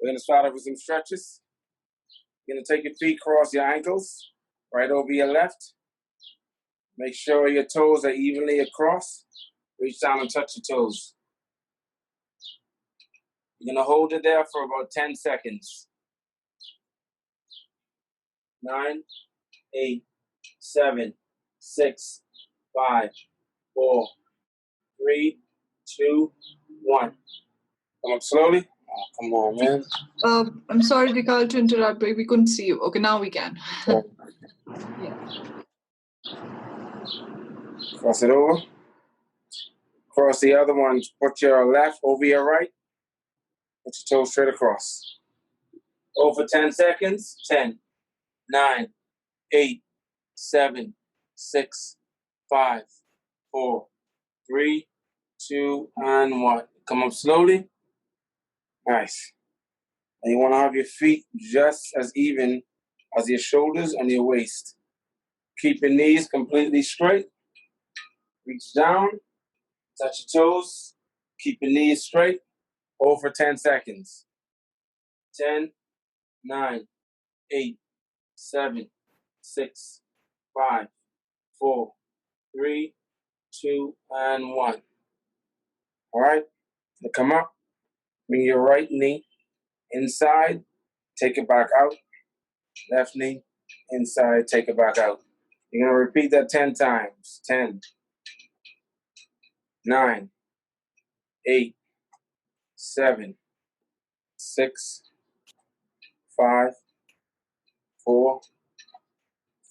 We're going to start off with some stretches. You're going to take your feet across your ankles, right over your left. Make sure your toes are evenly across. Reach down and touch your toes. You're going to hold it there for about 10 seconds. 9, 8, 7, 6, 5, 4, 3, 2, 1. Come up slowly. Oh, come on, man. I'm sorry, Decarlo, to interrupt, but we couldn't see you. Okay, now we can. Yeah. Cross it over. Cross the other one. Put your left over your right. Put your toes straight across. Over 10 seconds. 10, 9, 8, 7, 6, 5, 4, 3, 2, and 1. Come up slowly. Nice. And you want to have your feet just as even as your shoulders and your waist. Keep your knees completely straight. Reach down. Touch your toes. Keep your knees straight. Hold for 10 seconds. 10, 9, 8, 7, 6, 5, 4, 3, 2, and 1. All right? Now come up. Bring your right knee inside. Take it back out. Left knee inside. Take it back out. You're going to repeat that 10 times. 10, 9, 8, 7, 6, 5, 4,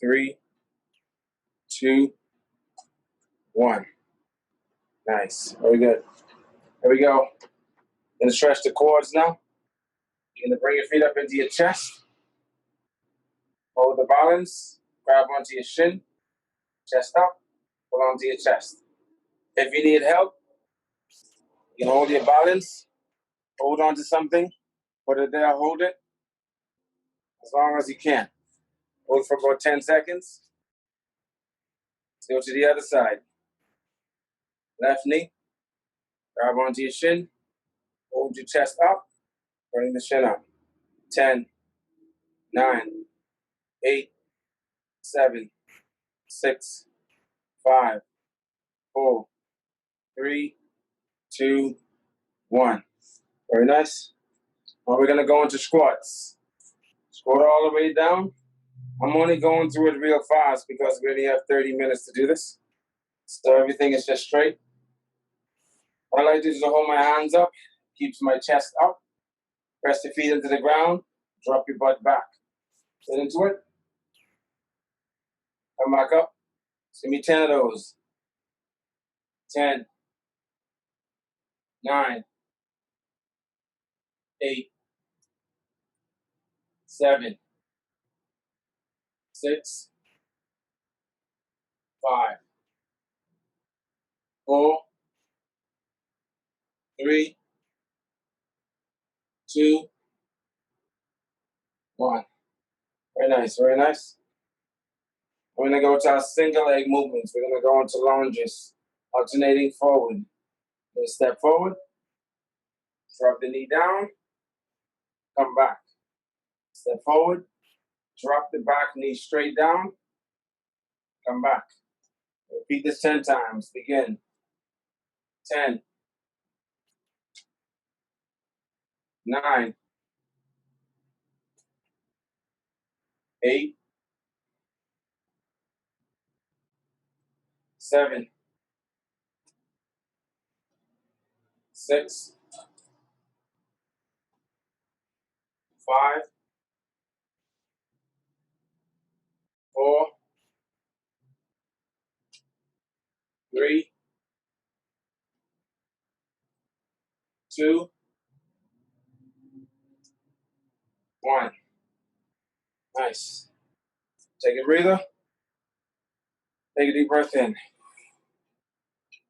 3, 2, 1. Nice. Very good. Here we go. Gonna stretch the quads now. You're gonna bring your feet up into your chest. Hold the balance. Grab onto your shin. Chest up. Hold onto your chest. If you need help, you can hold your balance. Hold on to something. Put it there. Hold it. As long as you can. Hold for about 10 seconds. Let's go to the other side. Left knee. Grab onto your shin. Hold your chest up. Bring the shin up. 10, 9, 8, 7, 6, 5, 4, 3, 2, 1. Very nice. Now we're going to go into squats. Squat all the way down. I'm only going through it real fast because we only have 30 minutes to do this. So everything is just straight. What I like to do is to hold my hands up. Keeps my chest up. Press your feet into the ground. Drop your butt back. Sit into it. Come back up. Give me 10 of those. 10, 9, 8, 7, 6, 5, 4, 3, 2, 1. Very nice, very nice. We're going to go to our single leg movements. We're going to go into lunges, alternating forward. Going to step forward, drop the knee down, come back. Step forward, drop the back knee straight down, come back. Repeat this 10 times. Begin. 10, 9, 8, 7, 6, 5, 4, 3, 2, 1. Nice. Take a breather. Take a deep breath in.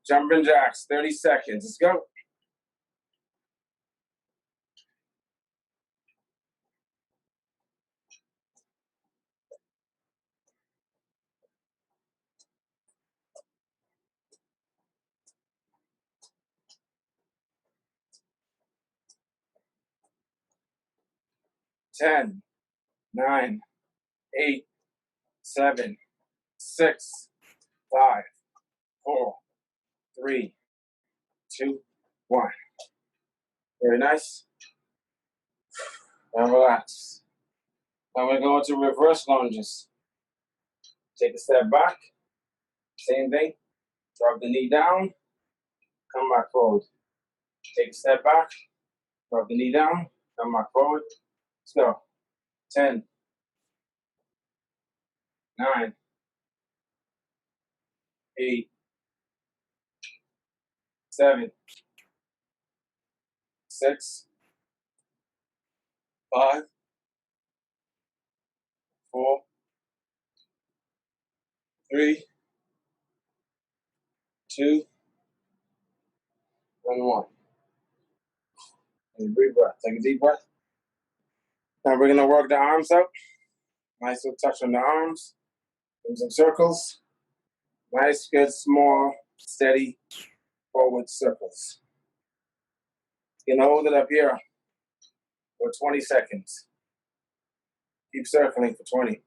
Jumping jacks, 30 seconds. Let's go. 10, 9, 8, 7, 6, 5, 4, 3, 2, 1. Very nice. And relax. Now we're going to reverse lunges. Take a step back. Same thing. Drop the knee down. Come back forward. Take a step back. Drop the knee down. Come back forward. Let's go. 10, 9, 8, 7, 6, 5, 4, 3, 2, and 1. And breathe breath. Take a deep breath. Now we're going to work the arms out. Nice little touch on the arms. Do some circles. Nice, good, small, steady, forward circles. You can hold it up here for 20 seconds. Keep circling for 20.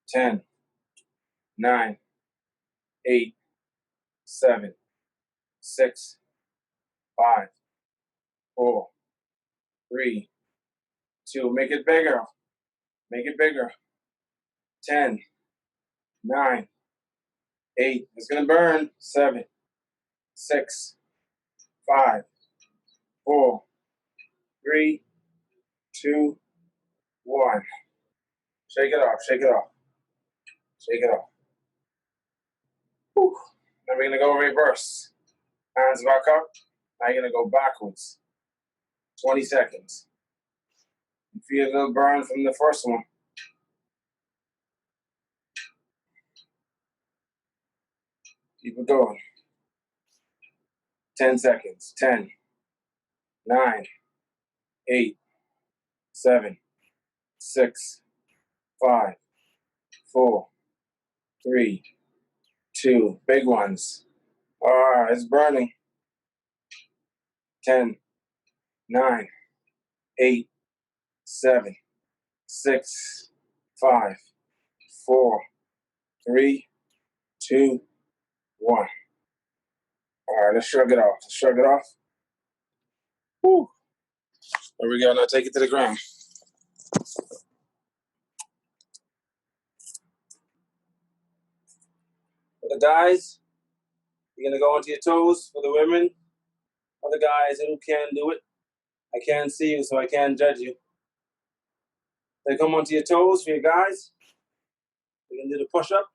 10, 9, 8, 7, 6, 5, 4, 3, 2. Make it bigger. Make it bigger. 10, 9, 8. It's going to burn. 7, 6, 5, 4, 3, 2, 1. Shake it off. Shake it off. Shake it off. Whew. Then we're going to go reverse. Hands back up. Now you're going to go backwards. 20 seconds. You feel a little burn from the first one. Keep it going. 10 seconds. 10, 9, 8, 7, 6, 5, 4, 3, 2. Big ones. It's burning. 10, 9, 8, 7, 6, 5, 4, 3, 2, 1. All right, let's shrug it off. Let's shrug it off. Whew. There we go. Now take it to the ground. For the guys, you're going to go onto your toes. For the women, for the guys who can do it, I can't see you, so I can't judge you. Then come onto your toes for your guys. You're going to do the push-up.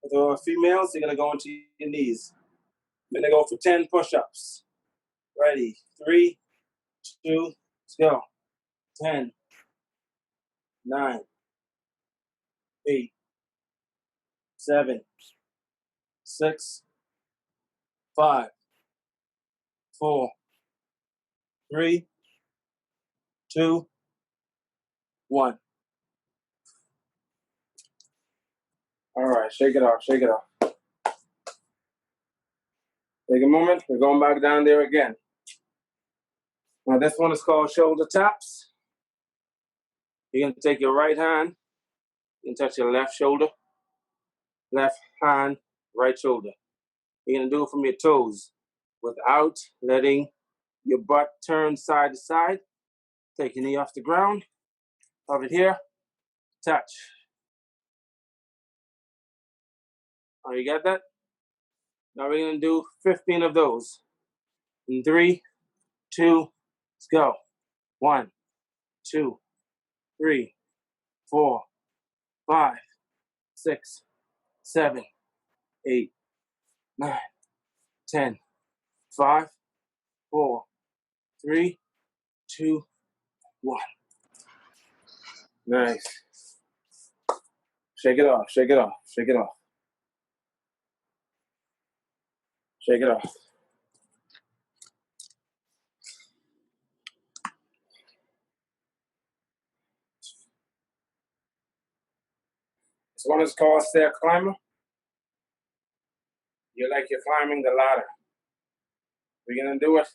For the females, you're going to go onto your knees. You're going to go for 10 push-ups. Ready? 3, 2, let's go. 10, 9, 8, 7, 6, 5, 4, 3, 2, 1. All right, shake it off, shake it off. Take a moment, we're going back down there again. Now this one is called shoulder taps. You're gonna take your right hand, you can touch your left shoulder, left hand, right shoulder. You're gonna do it from your toes without letting your butt turn side to side. Take your knee off the ground, have it here, touch. Oh, you got that? Now we're gonna do 15 of those. In 3, 2, let's go. 1, 2, 3, 4, 5, 6, 7, 8, 9, 10, 5, 4, 3, 2, 1. Nice. Shake it off, shake it off, shake it off. Shake it off. This one is called stair climber. You're like you're climbing the ladder. We're gonna do it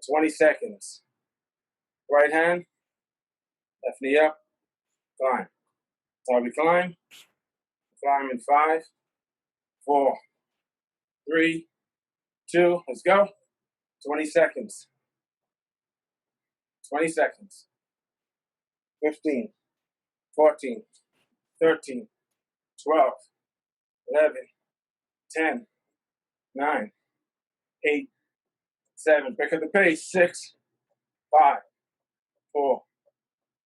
for 20 seconds. Right hand, left knee up, climb. So we climb. Climb in 5, 4, 3, 2, let's go. 20 seconds. 20 seconds. 15, 14, 13, 12, 11, 10, 9, 8, 7. Pick up the pace. 6, 5, 4,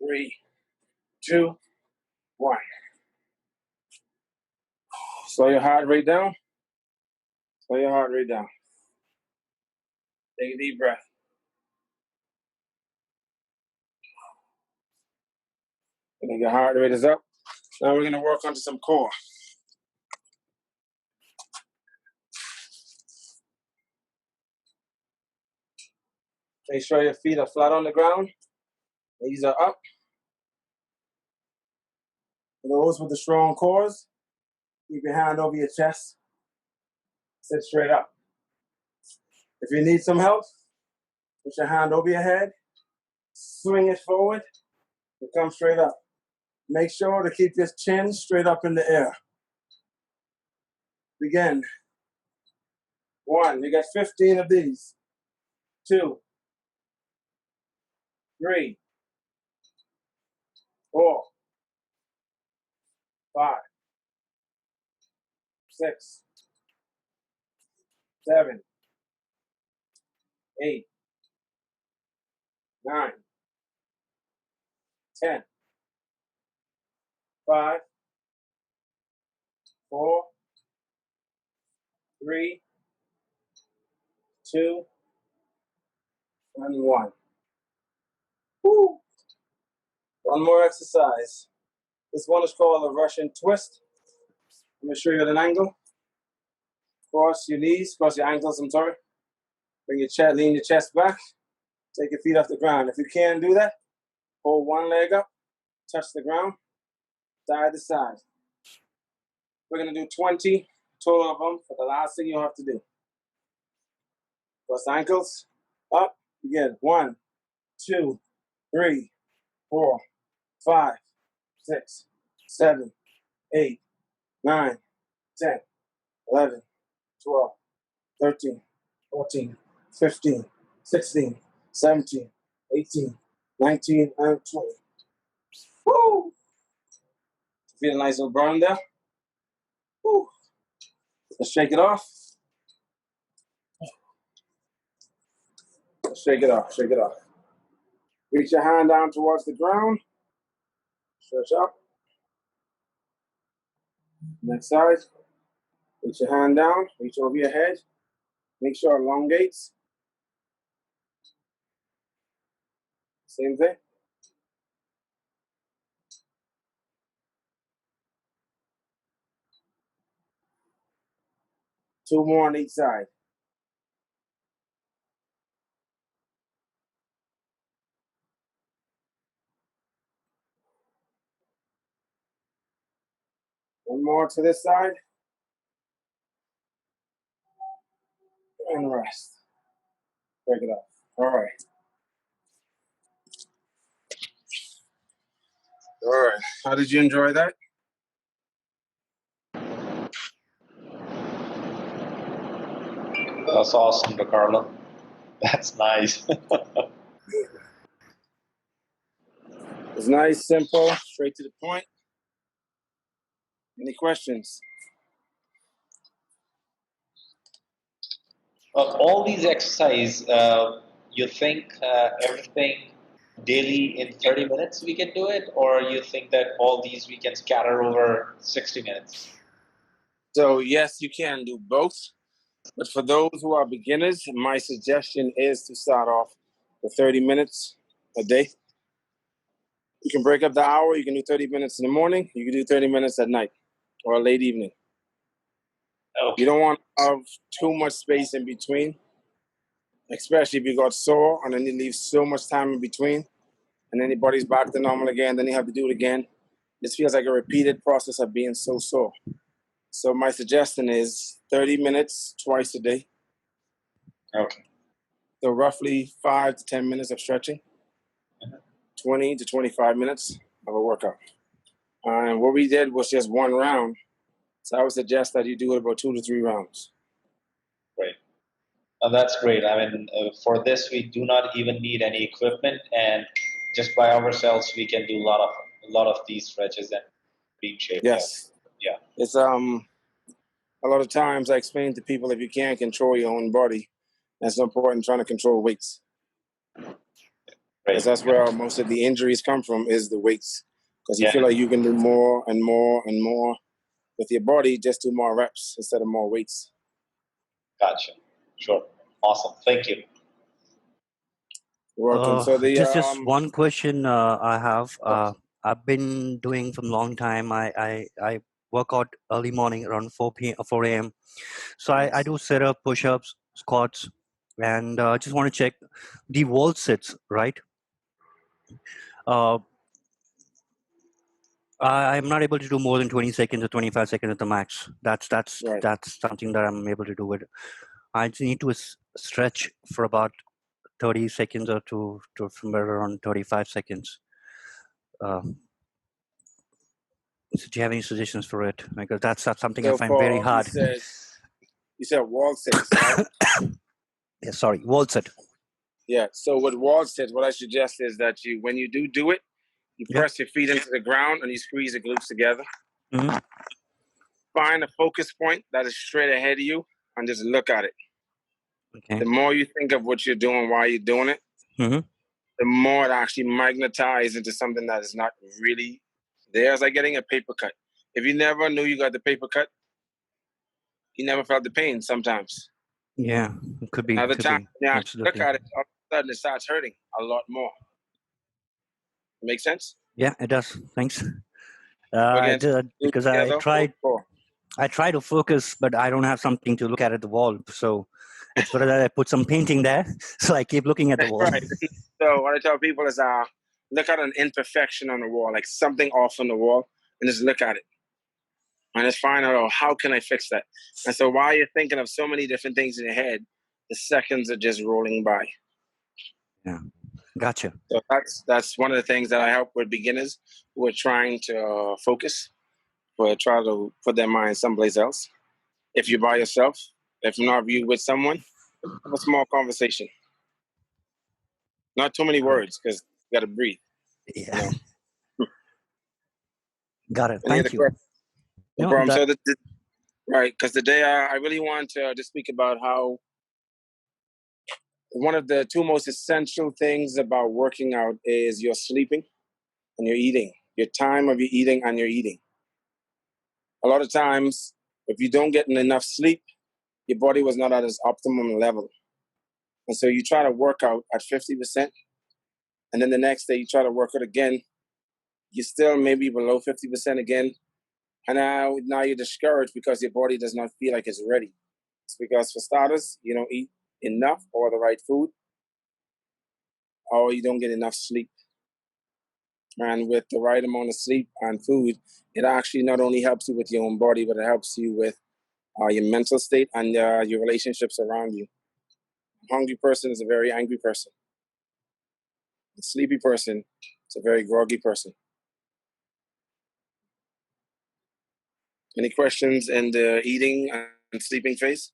3, 2, 1. Slow your heart rate down. Slow your heart rate down. Take a deep breath. And your heart rate is up. Now we're going to work onto some core. Make sure your feet are flat on the ground. Knees are up. For those with the strong cores, keep your hand over your chest. Sit straight up. If you need some help, put your hand over your head. Swing it forward and come straight up. Make sure to keep your chin straight up in the air. Begin. 1, you got 15 of these. 2, 3, 4, 5, 6, 7, 8, 9, 10, 5, 4, 3, 2, and 1. Woo. One more exercise. This one is called a Russian twist. I'm going to show you at an angle. Cross your knees, cross your ankles, I'm sorry. Bring your chest, lean your chest back. Take your feet off the ground. If you can't do that, hold one leg up, touch the ground, side to side. We're going to do 20 total of them for the last thing you'll have to do. Cross ankles, up, begin. 1, 2, 3, 4, 5, 6, 7, 8, 9, 10, 11, 12, 13, 14, 15, 16, 17, 18, 19, and 20. Woo! Feel a nice little burn there. Woo! Let's shake it off. Shake it off, shake it off. Reach your hand down towards the ground. Stretch up. Next side. Reach your hand down, reach over your head. Make sure it elongates. Same thing. Two more on each side. One more to this side. And rest. Break it off. All right. All right. How did you enjoy that? That's awesome, Decarlo. That's nice. It's nice, simple, straight to the point. Any questions? All these exercises, you think everything daily in 30 minutes we can do it, or you think that all these we can scatter over 60 minutes? So yes, you can do both. But for those who are beginners, my suggestion is to start off with 30 minutes a day. You can break up the hour. You can do 30 minutes in the morning. You can do 30 minutes at night or late evening. Okay. You don't want to have too much space in between, especially if you got sore and then you leave so much time in between and then your body's back to normal again. Then you have to do it again. This feels like a repeated process of being so sore. So my suggestion is 30 minutes twice a day. Okay. So roughly 5 to 10 minutes of stretching, 20 to 25 minutes of a workout. And what we did was just one round. So I would suggest that you do it about 2 to 3 rounds. Great. That's great. I mean, for this, we do not even need any equipment, and just by ourselves, we can do a lot of these stretches and be in shape. Yes. Yeah. It's a lot of times I explain to people, if you can't control your own body, that's no point in trying to control weights. Because that's where most of the injuries come from, is the weights. Because you feel like you can do more and more and more with your body, just do more reps instead of more weights. Gotcha. Sure. Awesome. Thank you. You're welcome. So just one question I have. I've been doing for a long time. I work out early morning around 4 a.m. So I do sit-up, push-ups, squats, and just want to check the wall sits, right? I'm not able to do more than 20 seconds or 25 seconds at the max. That's something that I'm able to do with. I just need to stretch for about 30 seconds or to somewhere around 35 seconds. So do you have any suggestions for it? Because that's something I find very hard. You said wall sits, right? Yeah, sorry, wall sit. Yeah. So with wall sits, what I suggest is that when you do it, you press your feet into the ground and you squeeze the glutes together. Mm-hmm. Find a focus point that is straight ahead of you and just look at it. Okay. The more you think of what you're doing while you're doing it, mm-hmm. the more it actually magnetizes into something that is not really there. It's like getting a paper cut. If you never knew you got the paper cut, you never felt the pain sometimes. Yeah, it could be. Another time, you Absolutely. look at it, all of a sudden it starts hurting a lot more. Make sense? Yeah, it does. Thanks. Because I try to focus, but I don't have something to look at the wall. So it's better that I put some painting there. So I keep looking at the wall. Right. So what I tell people is, look at an imperfection on the wall, like something off on the wall, and just look at it. And just find out, how can I fix that? And so while you're thinking of so many different things in your head, the seconds are just rolling by. Yeah. Gotcha. So that's one of the things that I help with beginners who are trying to focus, or try to put their mind someplace else. If you're by yourself, if not, if you're with someone, have a small conversation. Not too many words, because you got to breathe. Yeah. You know? Got it. Thank you. No problem. So right, because today I really want to just speak about how one of the two most essential things about working out is your sleeping and your eating, your time of your eating and your eating. A lot of times, if you don't get enough sleep, your body was not at its optimum level. And so you try to work out at 50%, and then the next day you try to work out again, you're still maybe below 50% again. And now you're discouraged because your body does not feel like it's ready. It's because, for starters, you don't eat enough or the right food, or you don't get enough sleep. And with the right amount of sleep and food, it actually not only helps you with your own body, but it helps you with your mental state and your relationships around you. A hungry person is a very angry person. A sleepy person is a very groggy person. Any questions in the eating and sleeping phase?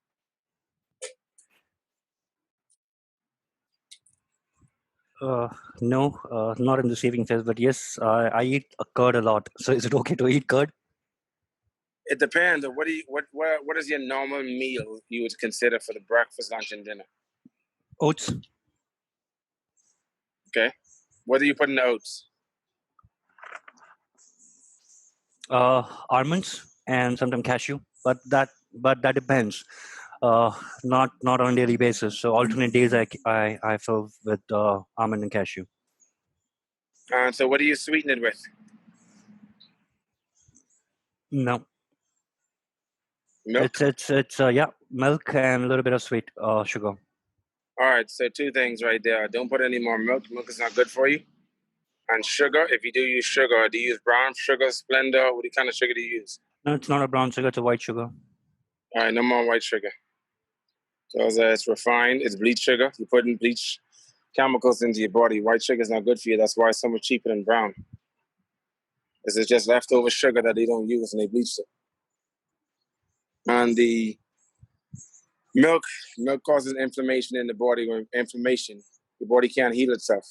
No, not in the saving phase, but yes, I eat a curd a lot. So is it okay to eat curd? It depends. What is your normal meal you would consider for the breakfast, lunch, and dinner? Oats. Okay. What do you put in the oats? Almonds and sometimes cashew, but that depends. Not on a daily basis. So alternate days I fill with almond and cashew. So what do you sweeten it with? No. Milk? It's milk and a little bit of sweet sugar. All right, so two things right there. Don't put any more milk. Milk is not good for you. And sugar, if you do use sugar, do you use brown sugar, Splenda? What kind of sugar do you use? No, it's not a brown sugar, it's a white sugar. All right, no more white sugar. Because it's refined, it's bleach sugar. You're putting bleach chemicals into your body. White sugar is not good for you. That's why it's so much cheaper than brown. Because it's just leftover sugar that they don't use and they bleach it. And the milk causes inflammation in the body. When inflammation, your body can't heal itself,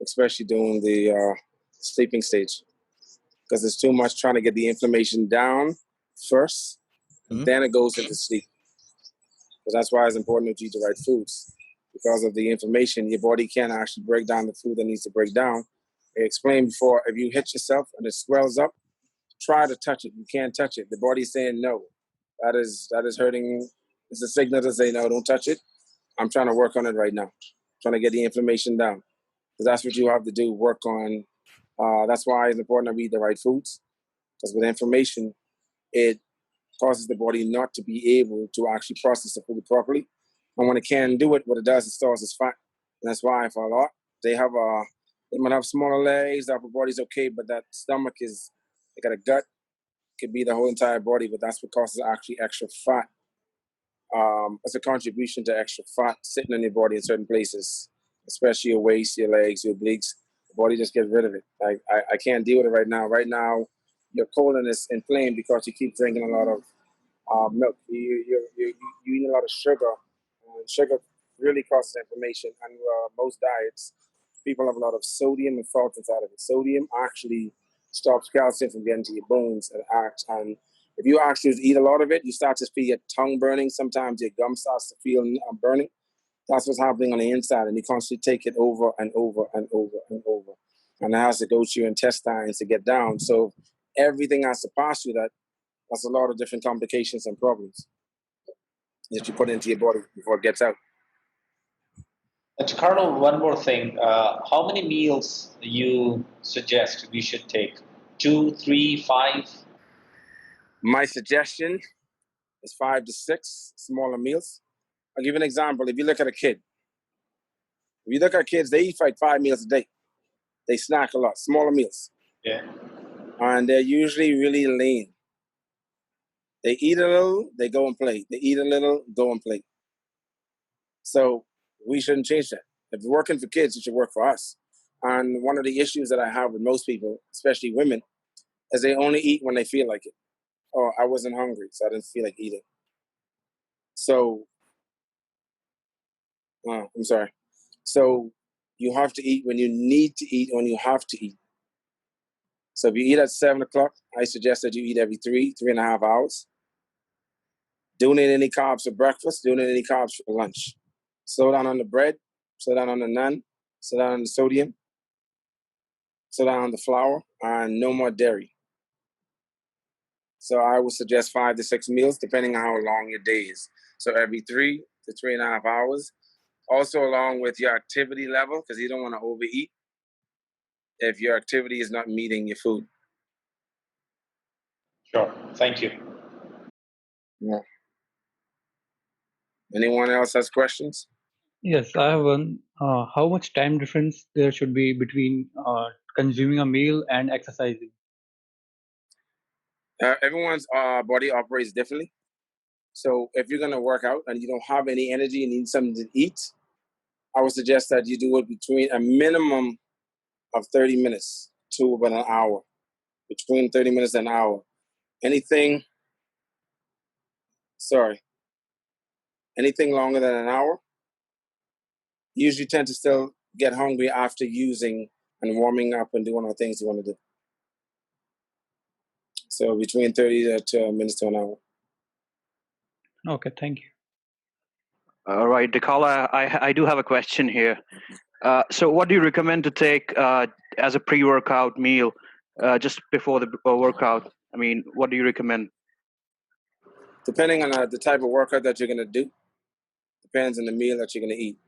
especially during the sleeping stage. Because there's too much trying to get the inflammation down first, and then it goes into sleep. Because that's why it's important to eat the right foods. Because of the inflammation, your body can't actually break down the food that needs to break down. I explained before, if you hit yourself and it swells up, try to touch it. You can't touch it. The body's saying no. That is hurting. It's a signal to say, no, don't touch it. I'm trying to work on it right now. Trying to get the inflammation down. Because that's what you have to do, work on. That's why it's important to eat the right foods. Because with inflammation, it causes the body not to be able to actually process the food properly. And when it can do it, what it does, it stores as fat. And that's why for a lot, they might have smaller legs, the upper body's okay, but that stomach they got a gut, could be the whole entire body, but that's what causes actually extra fat. It's a contribution to extra fat sitting in your body in certain places, especially your waist, your legs, your obliques. The body just gets rid of it. I can't deal with it right now. Right now, your colon is inflamed because you keep drinking a lot of milk. You eat a lot of sugar. Sugar really causes inflammation, and most diets, people have a lot of sodium and salt inside of it. Sodium actually stops calcium from getting to your bones and if you actually eat a lot of it, you start to feel your tongue burning. Sometimes your gum starts to feel burning. That's what's happening on the inside, and you constantly take it over and over and over and over. And it has to go to your intestines to get down. So everything has to pass through that. That's a lot of different complications and problems that you put into your body before it gets out. Decarlo, one more thing. How many meals do you suggest we should take? 2, 3, 5? My suggestion is 5 to 6 smaller meals. I'll give you an example. If you look at a kid, kids, they eat like 5 meals a day. They snack a lot, smaller meals. Yeah. And they're usually really lean. They eat a little, they go and play. They eat a little, go and play. So we shouldn't change that. If it's working for kids, it should work for us. And one of the issues that I have with most people, especially women, is they only eat when they feel like it. Oh, I wasn't hungry, so I didn't feel like eating. So, I'm sorry. So you have to eat when you need to eat, when you have to eat. So if you eat at 7 o'clock, I suggest that you eat every 3.5 hours. Don't eat any carbs for breakfast. Don't eat any carbs for lunch. Slow down on the bread. Slow down on the naan. Slow down on the sodium. Slow down on the flour. And no more dairy. So I would suggest 5 to 6 meals, depending on how long your day is. So every 3 to 3.5 hours. Also along with your activity level, because you don't want to overeat if your activity is not meeting your food. Sure. Thank you. Yeah. Anyone else has questions? Yes, I have one. How much time difference there should be between consuming a meal and exercising? Everyone's body operates differently. So if you're going to work out and you don't have any energy and need something to eat, I would suggest that you do it between a minimum of 30 minutes to about an hour. Between 30 minutes and an hour. Anything longer than an hour, you usually tend to still get hungry after using and warming up and doing all the things you want to do. So between 30 minutes to an hour. Okay, thank you. All right, Decarlo, I do have a question here. So what do you recommend to take as a pre-workout meal just before the workout? I mean, what do you recommend? Depending on the type of workout that you're going to do, depends on the meal that you're going to eat.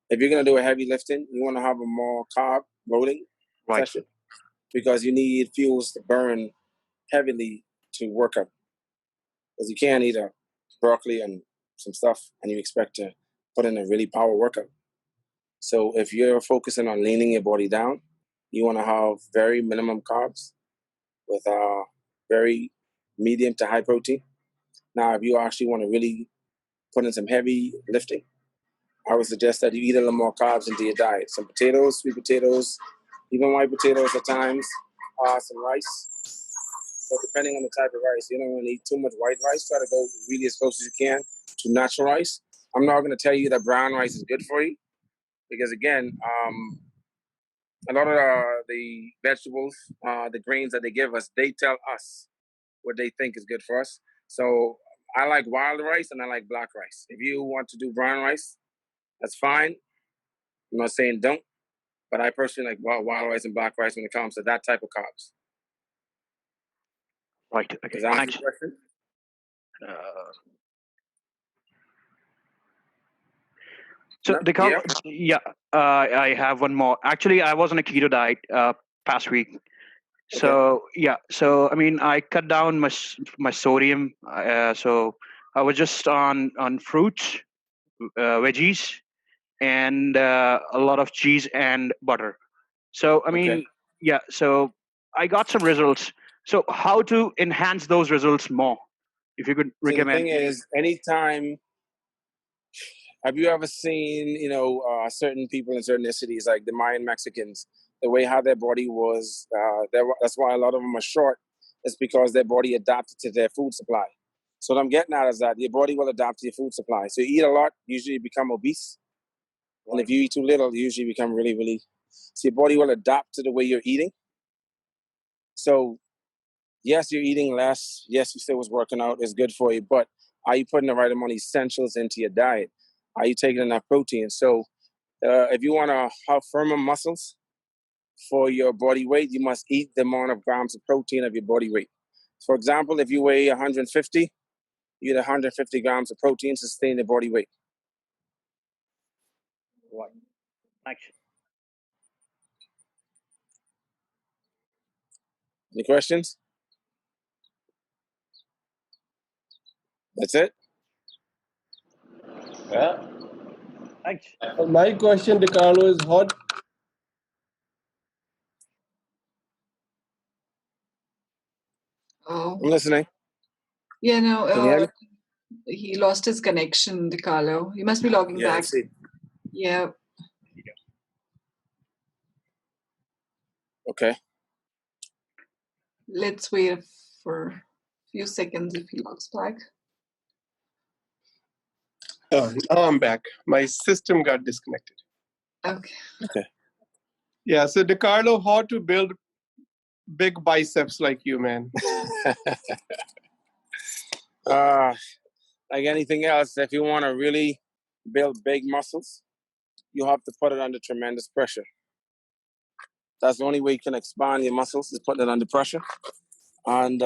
If you're going to do a heavy lifting, you want to have a more carb loading session because you need fuels to burn heavily to work up. Because you can't eat a broccoli and some stuff and you expect to put in a really power workout. So if you're focusing on leaning your body down, you want to have very minimum carbs with very medium to high protein. Now, if you actually want to really put in some heavy lifting, I would suggest that you eat a little more carbs into your diet. Some potatoes, sweet potatoes, even white potatoes at times, some rice. So depending on the type of rice, you don't want to eat too much white rice. Try to go really as close as you can to natural rice. I'm not going to tell you that brown rice is good for you because, again, a lot of the vegetables, the grains that they give us, they tell us what they think is good for us. So I like wild rice and I like black rice. If you want to do brown rice, that's fine. I'm not saying don't, but I personally like wild rice and black rice when it comes to that type of carbs. Right. Okay. Does that answer Thanks. your question? So, No? Decarlo, yeah, I have one more. Actually, I was on a keto diet past week. So yeah, so I mean, I cut down my sodium. So I was just on fruits, veggies, and a lot of cheese and butter. So I mean, yeah. So I got some results. So how to enhance those results more? If you could See, the recommend. thing is, anytime, have you ever seen, certain people in certain cities, like the Mayan Mexicans, the way how their body was, that's why a lot of them are short, is because their body adapted to their food supply. So what I'm getting at is that your body will adapt to your food supply. So you eat a lot, usually you become obese. And if you eat too little, you usually become really, really, so your body will adapt to the way you're eating. So yes, you're eating less. Yes, you still was working out. It's good for you. But are you putting the right amount of essentials into your diet? Are you taking enough protein? So if you want to have firmer muscles for your body weight, you must eat the amount of grams of protein of your body weight. For example, if you weigh 150, you eat 150 grams of protein to sustain the body weight. Right. Thanks. Any questions? That's it? Yeah. Thanks. My question, Decarlo, is what? Oh, I'm listening. yeah, Can you hear no, me? he lost his connection, Decarlo. He must be logging Yeah, I back. see. Yeah. Okay. Let's wait for a few seconds if he logs back. Oh, now I'm back. My system got disconnected. Okay. Okay. Yeah, so Decarlo, how to build big biceps like you, man? Like anything else, if you want to really build big muscles, you have to put it under tremendous pressure. That's the only way you can expand your muscles is putting it under pressure. And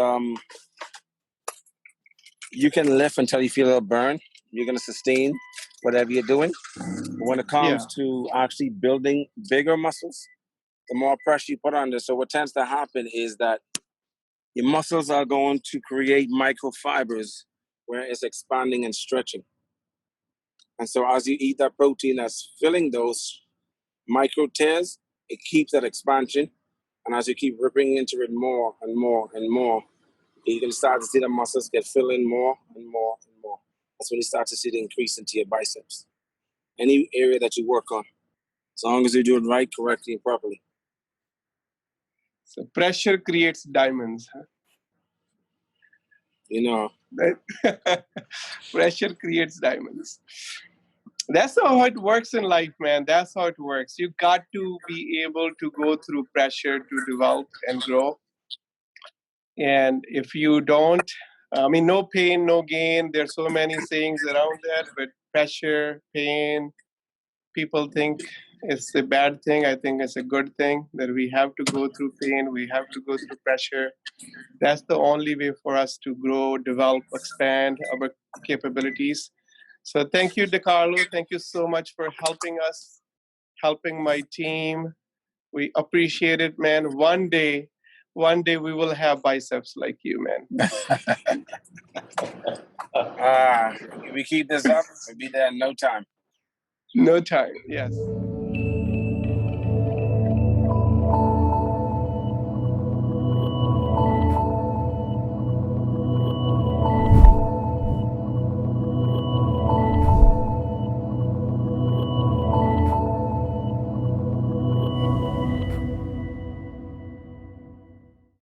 you can lift until you feel a burn. You're going to sustain whatever you're doing. But when it comes to actually building bigger muscles, the more pressure you put under. So what tends to happen is that your muscles are going to create microfibers where it's expanding and stretching. And so as you eat that protein that's filling those micro tears, it keeps that expansion. And as you keep ripping into it more and more and more, you can start to see the muscles get filling more and more and more. That's when you start to see the increase into your biceps. Any area that you work on, as long as you do it right, correctly, and properly. So pressure creates diamonds. Huh? You know. Pressure creates diamonds. That's how it works in life, man. That's how it works. You got to be able to go through pressure to develop and grow. And if you don't, I mean, no pain, no gain. There's so many sayings around that, but pressure, pain, people think it's a bad thing. I think it's a good thing that we have to go through pain. We have to go through pressure. That's the only way for us to grow, develop, expand our capabilities. So thank you, Decarlo. Thank you so much for helping us, helping my team. We appreciate it, man. One day we will have biceps like you, man. If we keep this up, we'll be there in no time. No time, yes.